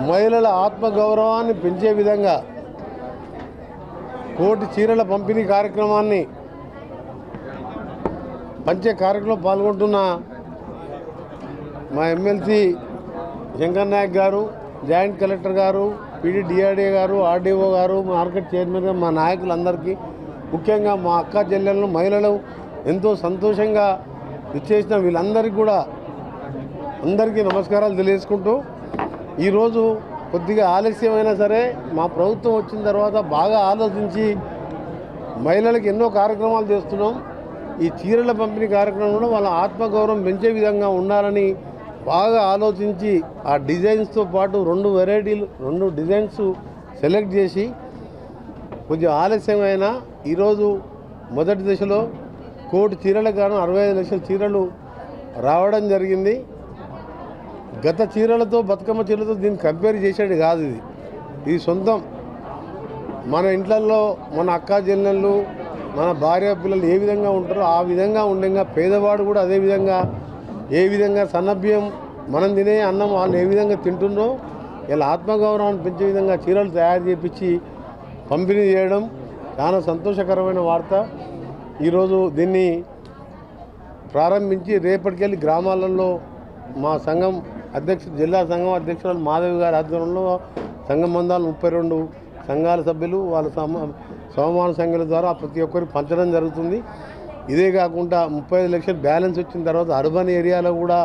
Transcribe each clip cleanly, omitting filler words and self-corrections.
మహిళల ఆత్మగౌరవాన్ని పెంచే విధంగా కోటి చీరల పంపిణీ కార్యక్రమాన్ని పంచే కార్యక్రమంలో పాల్గొంటున్న మా ఎమ్మెల్సీ శంకర్ నాయక్ గారు, జాయింట్ కలెక్టర్ గారు, పీడీడీఆర్డీ గారు, ఆర్డీఓ గారు, మార్కెట్ చైర్మన్, మా నాయకులందరికీ, ముఖ్యంగా మా అక్క చెల్లెళ్ళు మహిళలు ఎంతో సంతోషంగా ఇచ్చేసిన వీళ్ళందరికీ కూడా అందరికీ నమస్కారాలు తెలియజేసుకుంటూ, ఈరోజు కొద్దిగా ఆలస్యమైనా సరే మా ప్రభుత్వం వచ్చిన తర్వాత బాగా ఆలోచించి మహిళలకు ఎన్నో కార్యక్రమాలు చేస్తున్నాం. ఈ చీరల పంపిణీ కార్యక్రమం కూడా వాళ్ళ ఆత్మగౌరవం పెంచే విధంగా ఉండాలని బాగా ఆలోచించి ఆ డిజైన్స్తో పాటు 2 డిజైన్స్ సెలెక్ట్ చేసి కొంచెం ఆలస్యమైన ఈరోజు మొదటి దశలో కోటి చీరలకు గాను 65 లక్షల చీరలు రావడం జరిగింది. గత చీరలతో, బతుకమ్మ చీరలతో దీన్ని కంపేర్ చేసేది కాదు. ఇది సొంతం. మన ఇంట్లల్లో మన అక్క చెల్లెళ్ళు, మన భార్య పిల్లలు ఏ విధంగా ఉంటారో ఆ విధంగా ఉండగా పేదవాడు కూడా అదే విధంగా ఏ విధంగా సన్నభ్యం మనం తినే అన్నం వాళ్ళు ఏ విధంగా తింటుందో ఇలా ఆత్మగౌరవాన్ని పెంచే విధంగా చీరలు తయారు చేయించి పంపిణీ చేయడం చాలా సంతోషకరమైన వార్త. ఈరోజు దీన్ని ప్రారంభించి రేపటికెళ్ళి గ్రామాలలో మా సంఘం జిల్లా సంఘం అధ్యక్షురాలు మాధవి గారి ఆధ్వర్యంలో సంఘం మందాలు 32 సంఘాల సభ్యులు వాళ్ళ సమమాన సంఘాల ద్వారా ప్రతి ఒక్కరికి పంచడం జరుగుతుంది. ఇదే కాకుండా 35 లక్షలు బ్యాలెన్స్ వచ్చిన తర్వాత అర్బన్ ఏరియాలో కూడా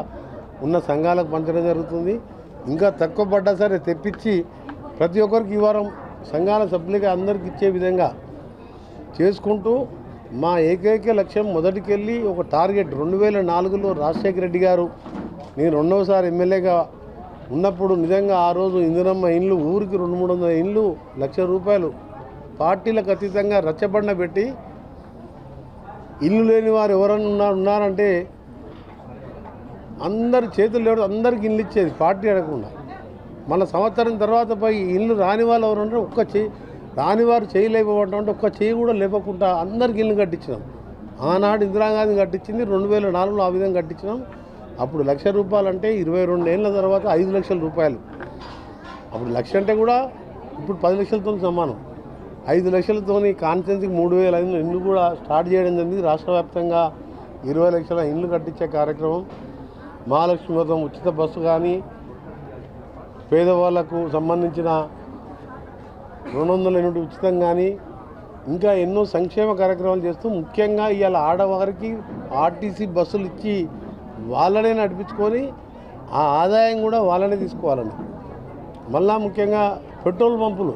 ఉన్న సంఘాలకు పంచడం జరుగుతుంది. ఇంకా తక్కువ పడ్డా సరే తెప్పించి ప్రతి ఒక్కరికి ఈ వారం సంఘాల సభ్యులకి అందరికి ఇచ్చే విధంగా చేసుకుంటూ మా ఏకైక లక్ష్యం మొదటికెళ్ళి ఒక టార్గెట్ 2004లో రాజశేఖర రెడ్డి గారు నేను 2వసారి ఎమ్మెల్యేగా ఉన్నప్పుడు నిజంగా ఆ రోజు ఇందిరమ్మ ఇండ్లు ఊరికి 200-300 ఇండ్లు ₹1,00,000 పార్టీలకు అతీతంగా రచ్చబండ పెట్టి ఇల్లు లేని వారు ఎవరన్నా ఉన్నారంటే అందరి చేతులు లేడు అందరికి ఇల్లు ఇచ్చేది పార్టీ అడగకుండా. మన సంవత్సరం తర్వాత పోయి ఇల్లు రాని వాళ్ళు ఎవరంటే రాని వారు చేయలేకపోవడం ఒక్క చేయి కూడా లేపకుండా అందరికి ఇల్లు కట్టించినాం. ఆనాడు ఇందిరాగాంధీ కట్టించింది 2004లో ఆ విధంగా కట్టించినాం. అప్పుడు ₹1,00,000 అంటే 22 ఏళ్ళ తర్వాత ₹5 లక్షలు. అప్పుడు 1,00,000 అంటే కూడా ఇప్పుడు 10 లక్షలతో సమానం. 5 లక్షలతో కాన్స్టిట్యున్సీకి 3,500 ఇండ్లు కూడా స్టార్ట్ చేయడం జరిగింది. రాష్ట్ర వ్యాప్తంగా 20 లక్షల ఇండ్లు కట్టించే కార్యక్రమం. మహాలక్ష్మి వ్రతం ఉచిత బస్సు కానీ, పేదవాళ్లకు సంబంధించిన 200 యూనిట్ ఉచితం కానీ, ఇంకా ఎన్నో సంక్షేమ కార్యక్రమాలు చేస్తూ ముఖ్యంగా ఇవాళ ఆడవారికి ఆర్టీసీ బస్సులు ఇచ్చి వాళ్ళనే నడిపించుకొని ఆ ఆదాయం కూడా వాళ్ళనే తీసుకోవాలని. మళ్ళా ముఖ్యంగా పెట్రోల్ పంపులు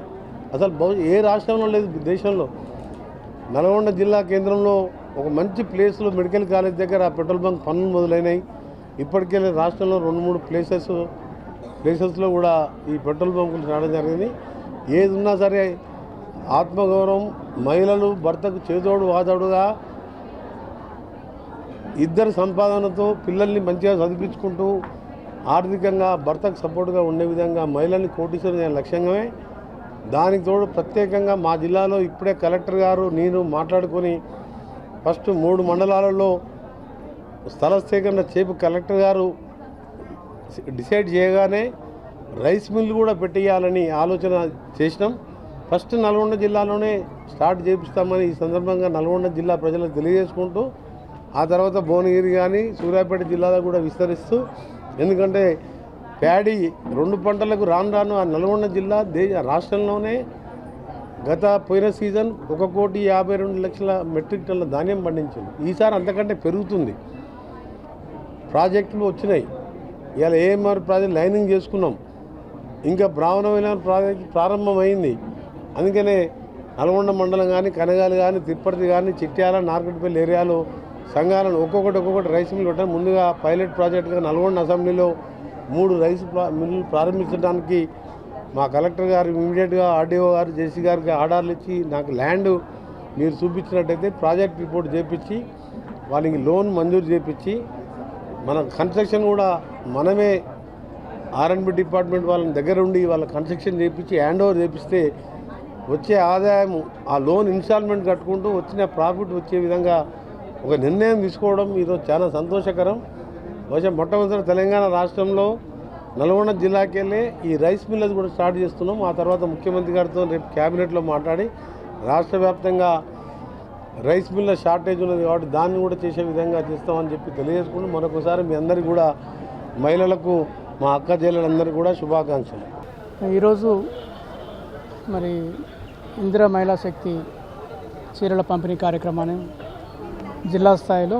అసలు ఏ రాష్ట్రంలో లేదు దేశంలో. నల్గొండ జిల్లా కేంద్రంలో ఒక మంచి ప్లేస్లో మెడికల్ కాలేజ్ దగ్గర పెట్రోల్ బంక్ పనులు మొదలైనవి. ఇప్పటికే రాష్ట్రంలో 2-3 ప్లేసెస్లో కూడా ఈ పెట్రోల్ బంకులు రావడం జరిగింది. ఏది ఉన్నా సరే ఆత్మగౌరవం, మహిళలు భర్తకు చేదోడు వాదోడుగా ఇద్దరు సంపాదనతో పిల్లల్ని మంచిగా చదివించుకుంటూ ఆర్థికంగా భర్తకు సపోర్ట్గా ఉండే విధంగా మహిళల్ని కోటీశ్వరం లక్ష్యంగా. దానికి తోడు ప్రత్యేకంగా మా జిల్లాలో ఇప్పుడే కలెక్టర్ గారు నేను మాట్లాడుకొని ఫస్ట్ 3 మండలాలలో స్థల సేకరణ చేపు కలెక్టర్ గారు డిసైడ్ చేయగానే రైస్ మిల్లు కూడా పెట్టేయాలని ఆలోచన చేసినాం. ఫస్ట్ నల్గొండ జిల్లాలోనే స్టార్ట్ చేపిస్తామని ఈ సందర్భంగా నల్గొండ జిల్లా ప్రజలకు తెలియజేసుకుంటూ ఆ తర్వాత భువనగిరి కానీ సూర్యాపేట జిల్లాలో కూడా విస్తరిస్తూ, ఎందుకంటే ప్యాడీ 2 పంటలకు రాను ఆ నల్గొండ జిల్లా రాష్ట్రంలోనే పోయిన సీజన్ 1,52,00,000 మెట్రిక్ టన్నుల ధాన్యం పండించింది. ఈసారి అంతకంటే పెరుగుతుంది. ప్రాజెక్టులు వచ్చినాయి. ఇవాళ ఏఎంఆర్ ప్రాజెక్ట్ లైనింగ్ చేసుకున్నాం. ఇంకా బ్రాహ్మణమైన ప్రాజెక్టు ప్రారంభమైంది. అందుకనే నల్గొండ మండలం కానీ, కనగాలు కానీ, తిప్పర్తి కానీ, చిట్యాల, నార్కట్పల్లి ఏరియాలో సంఘాలను ఒక్కొక్కటి రైస్ మిల్లు పెట్టారు. ముందుగా పైలట్ ప్రాజెక్టుగా నల్గొండ అసెంబ్లీలో 3 రైస్ మిల్లులు ప్రారంభించడానికి మా కలెక్టర్ గారు ఇమీడియట్గా ఆర్డీఓ గారు, జేసీ గారికి ఆర్డర్లు ఇచ్చి నాకు ల్యాండ్ మీరు చూపించినట్టయితే ప్రాజెక్ట్ రిపోర్ట్ చేపించి వాళ్ళకి లోన్ మంజూరు చేపించి మన కన్స్ట్రక్షన్ కూడా మనమే R&B డిపార్ట్మెంట్ వాళ్ళని దగ్గర ఉండి వాళ్ళ కన్స్ట్రక్షన్ చేయించి హ్యాండ్ ఓవర్ చేపిస్తే వచ్చే ఆదాయం ఆ లోన్ ఇన్స్టాల్మెంట్ కట్టుకుంటూ వచ్చిన ప్రాఫిట్ వచ్చే విధంగా ఒక నిర్ణయం తీసుకోవడం ఈరోజు చాలా సంతోషకరం. బహుశా మొట్టమొదటి తెలంగాణ రాష్ట్రంలో నల్గొండ జిల్లాకి వెళ్ళి ఈ రైస్ మిల్లర్స్ కూడా స్టార్ట్ చేస్తున్నాం. ఆ తర్వాత ముఖ్యమంత్రి గారితో రేపు క్యాబినెట్లో మాట్లాడి రాష్ట్ర వ్యాప్తంగా రైస్ మిల్లర్ షార్టేజ్ ఉన్నది కాబట్టి దాన్ని కూడా చేసే విధంగా చేస్తామని చెప్పి తెలియజేసుకుంటూ మరొకసారి మీ అందరికీ కూడా మహిళలకు మా అక్క చెల్లెలందరికీ కూడా శుభాకాంక్షలు. ఈరోజు మరి ఇందిరా మహిళా శక్తి చీరల పంపిణీ కార్యక్రమాన్ని జిల్లా స్థాయిలో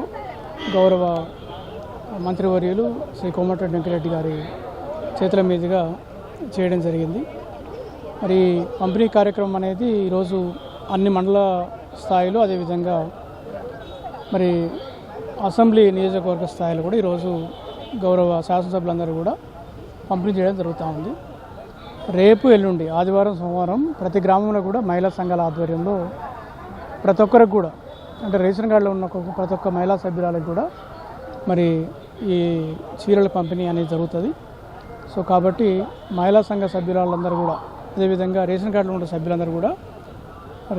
గౌరవ మంత్రివర్యులు శ్రీ కోమటిరెడ్డి వెంకటరెడ్డి గారి చేతుల మీదుగా చేయడం జరిగింది. మరి పంపిణీ కార్యక్రమం అనేది ఈరోజు అన్ని మండల స్థాయిలో అదేవిధంగా మరి అసెంబ్లీ నియోజకవర్గ స్థాయిలో కూడా ఈరోజు గౌరవ శాసనసభ్యులందరూ కూడా పంపిణీ చేయడం జరుగుతూ ఉంది. రేపు ఎల్లుండి ఆదివారం సోమవారం ప్రతి గ్రామంలో కూడా మహిళా సంఘాల ఆధ్వర్యంలో ప్రతి ఒక్కరికి కూడా అంటే రేషన్ కార్డులో ఉన్న ప్రతి ఒక్క మహిళా సభ్యురాలకు కూడా మరి ఈ చీరల పంపిణీ అనేది జరుగుతుంది. సో కాబట్టి మహిళా సంఘ సభ్యురాళ్ళందరూ కూడా అదేవిధంగా రేషన్ కార్డులో ఉన్న సభ్యులందరూ కూడా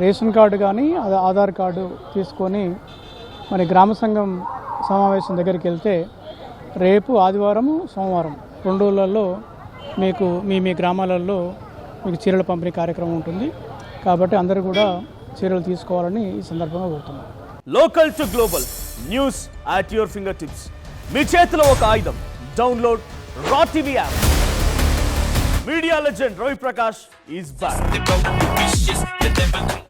రేషన్ కార్డు కానీ ఆధార్ కార్డు తీసుకొని మరి గ్రామ సంఘం సమావేశం దగ్గరికి వెళ్తే రేపు ఆదివారం సోమవారం 2 రోజులలో మీకు మీ గ్రామాలలో మీకు చీరల పంపిణీ కార్యక్రమం ఉంటుంది. కాబట్టి అందరూ కూడా చీరలు తీసుకోవాలని ఈ సందర్భంగా కోరుతున్నాం. Local to global news at your fingertips. మీ చేతిలో ఒక ఆయుధం. Download raw TV app. Media legend Ravi Prakash is back.